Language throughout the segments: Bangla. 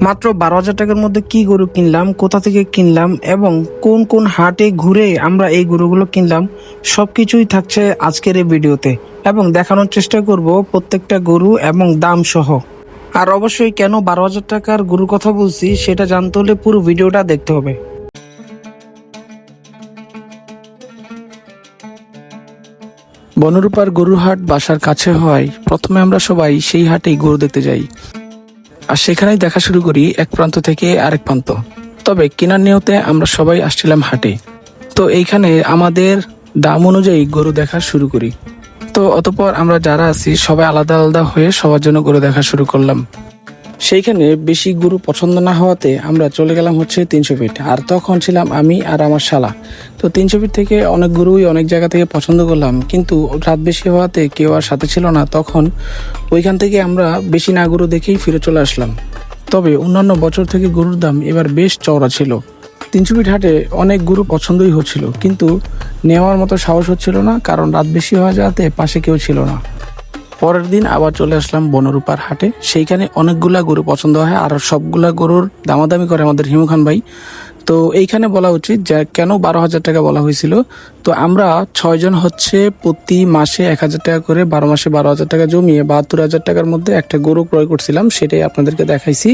মাত্র 12,000 টাকার মধ্যে কি গরু কিনলাম, কোথা থেকে কিনলাম এবং কোন কোন হাটে ঘুরে আমরা এই গরুগুলো কিনলাম, সবকিছুই থাকছে আজকের এই ভিডিওতে এবং দেখানোর চেষ্টা করব প্রত্যেকটা গরু এবং দাম সহ। আর অবশ্যই কেন 12,000 টাকার গরুর কথা বলছি সেটা জানতে হলে পুরো ভিডিওটা দেখতে হবে। বনরূপার গরুর হাট বাসার কাছে হয়, প্রথমে আমরা সবাই সেই হাটেই গরু দেখতে যাই আর সেখানেই দেখা শুরু করি এক প্রান্ত থেকে আরেক প্রান্ত। তবে কেনার নিয়তে আমরা সবাই আসছিলাম হাটে, তো এইখানে আমাদের দাম অনুযায়ী গরু দেখা শুরু করি। তো অতঃপর আমরা যারা আছি সবাই আলাদা আলাদা হয়ে সবার জন্য গরু দেখা শুরু করলাম। সেইখানে বেশি গরু পছন্দ না হওয়াতে আমরা চলে গেলাম হচ্ছে 300 ফিট, আর তখন ছিলাম আমি আর আমার শালা। তো 300 ফিট থেকে অনেক গরুই অনেক জায়গা থেকে পছন্দ করলাম, কিন্তু রাত বেশি হওয়াতে কেউ আর সাথে ছিল না। তখন ওইখান থেকে আমরা বেশি না গরু দেখেই ফিরে চলে আসলাম। তবে অন্যান্য বছর থেকে গরুর দাম এবার বেশ চওড়া ছিল। 300 ফিট হাটে অনেক গরু পছন্দই হচ্ছিল, কিন্তু নেওয়ার মতো সাহস হচ্ছিল না, কারণ রাত বেশি হওয়া যাওয়াতে পাশে কেউ ছিল না। পরের দিন আবার চলে আসলাম বনরূপার হাটে। সেইখানে অনেকগুলা গরু পছন্দ হয় আর সবগুলা গরুর দামাদামি করে আমাদের হিমু খান ভাই। তো এইখানে বলা উচিত যে কেন 12,000 টাকা বলা হয়েছিল। তো আমরা 6 জন হচ্ছে প্রতি মাসে 1,000 টাকা করে 12 মাসে 12,000 টাকা জমিয়ে 72,000 টাকার মধ্যে একটা গরু ক্রয় করছিলাম, সেটাই আপনাদেরকে দেখাইছি।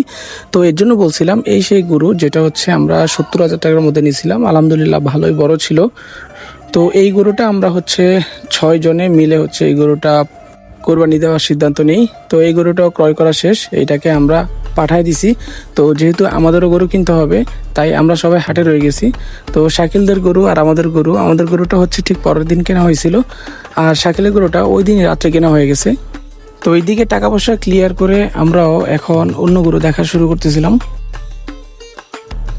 তো এর জন্য বলছিলাম এই সেই গরু যেটা হচ্ছে আমরা 70,000 টাকার মধ্যে নিয়েছিলাম। আলহামদুলিল্লাহ ভালোই বড় ছিল। তো এই গরুটা আমরা হচ্ছে 6 জনে মিলে হচ্ছে এই গরুটা কোরবানি দেওয়ার সিদ্ধান্ত নেই। তো এই গরুটাও ক্রয় করা শেষ, এইটাকে আমরা পাঠাই দিছি। তো যেহেতু আমাদেরও গরু কিনতে হবে তাই আমরা সবাই হাটে রয়ে গেছি। তো শাকিলদের গরু আর আমাদের গরুটা হচ্ছে ঠিক পরের দিন কেনা হয়েছিল, আর শাকিলের গরুটা ওই দিন রাত্রে কেনা হয়ে গেছে। তো এইদিকে টাকা পয়সা ক্লিয়ার করে আমরাও এখন অন্য গরু দেখা শুরু করতেছিলাম।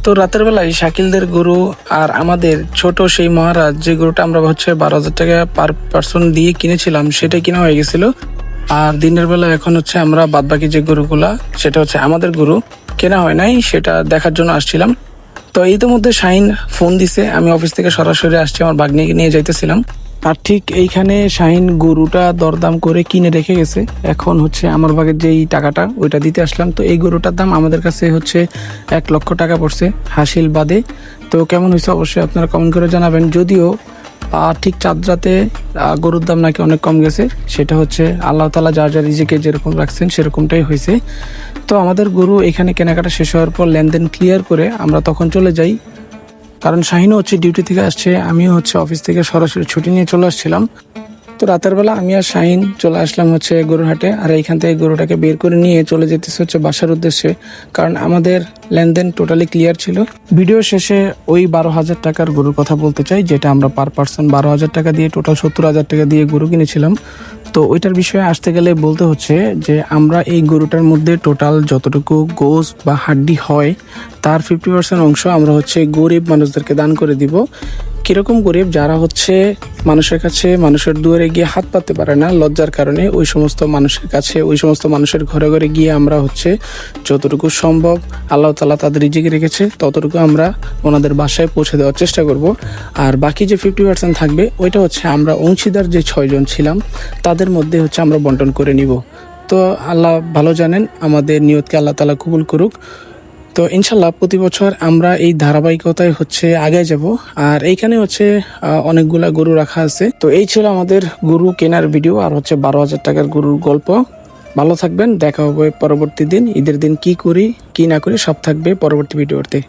তো রাতের বেলায় শাকিলদের গরু আর আমাদের ছোট সেই মহারাজ যে গরুটা আমরা হচ্ছে 12,000 টাকা পার পার্সন দিয়ে কিনেছিলাম সেটাই কিনা হয়ে গেছিল। আর দিনের বেলা এখন হচ্ছে আমরা বাদবাকি যে গরুগুলা সেটা হচ্ছে আমাদের গরু কেনা হয় নাই, সেটা দেখার জন্য আসছিলাম। তো ইতিমধ্যে শাহিন ফোন দিছে, আমি অফিস থেকে সরাসরি আসছি, আমার ভাগ্নিকে নিয়ে যাইতেছিলাম। আর ঠিক এইখানে শাহিন গরুটা দরদাম করে কিনে রেখে গেছে। এখন হচ্ছে আমার ভাগের যেই টাকাটা ওইটা দিতে আসলাম। তো এই গরুটার দাম আমাদের কাছে হচ্ছে 1 লক্ষ টাকা পড়ছে হাসিল বাদে। তো কেমন হয়েছে অবশ্যই আপনারা কমেন্ট করে জানাবেন। যদিও ঠিক চাঁদ রাতে গরুর দাম নাকি অনেক কম গেছে, সেটা হচ্ছে আল্লাহ তাআলা যার যার রিজিকে যেরকম রাখছেন সেরকমটাই হয়েছে। তো আমাদের গরু এখানে কেনাকাটা শেষ হওয়ার পর লেনদেন ক্লিয়ার করে আমরা তখন চলে যাই, কারণ শাহিনও হচ্ছে ডিউটি থেকে আসছে, আমিও হচ্ছে অফিস থেকে সরাসরি ছুটি নিয়ে চলে আসছিলাম। তো রাতের বেলা আমি আর শাহিন চলে আসলাম হচ্ছে গরুর হাটে, আর এইখান থেকে গরুটাকে বের করে নিয়ে চলে যেতেছে হচ্ছে বাসার উদ্দেশ্যে, কারণ আমাদের লেনদেন টোটালি ক্লিয়ার ছিল। ভিডিও শেষে ওই 12,000 টাকার গরুর কথা বলতে চাই, যেটা আমরা পার পার্সন 12,000 টাকা দিয়ে টোটাল 70,000 টাকা দিয়ে গরু কিনেছিলাম। তো ওইটার বিষয়ে আসতে গেলে বলতে হচ্ছে যে আমরা এই গরুটার মধ্যে টোটাল যতটুকু গোস বা হাড্ডি হয় তার 50% অংশ আমরা হচ্ছে গরিব মানুষদেরকে দান করে দিব। কিরকম গরিব? যারা হচ্ছে মানুষের কাছে মানুষের দুয়ারে গিয়ে হাত পাততে পারে না লজ্জার কারণে, ওই সমস্ত মানুষের কাছে, ওই সমস্ত মানুষের ঘরে ঘরে গিয়ে আমরা হচ্ছে যতটুকু সম্ভব আল্লাহ তাআলা তাদের রিজিকে রেখেছে ততটুকু আমরা ওনাদের বাসায় পৌঁছে দেওয়ার চেষ্টা করব। আর বাকি যে 50% থাকবে ওইটা হচ্ছে আমরা অংশীদার যে 6 জন ছিলাম তাদের মধ্যে হচ্ছে আমরা বন্টন করে নিব। তো আল্লাহ ভালো জানেন, আমাদের নিয়তকে আল্লাহ তাআলা কবুল করুক। তো ইনশাল্লাহ প্রতি বছর আমরা এই ধারাবাহিকতায় হচ্ছে আগে যাব। আর এইখানে হচ্ছে অনেকগুলা গরু রাখা আছে। তো এই ছিল আমাদের গরু কেনার ভিডিও আর হচ্ছে 12,000 টাকার গরুর গল্প। ভালো থাকবেন, দেখা হবে পরবর্তী দিন। ঈদের দিন কি করি কি না করি সব থাকবে পরবর্তী ভিডিওতে।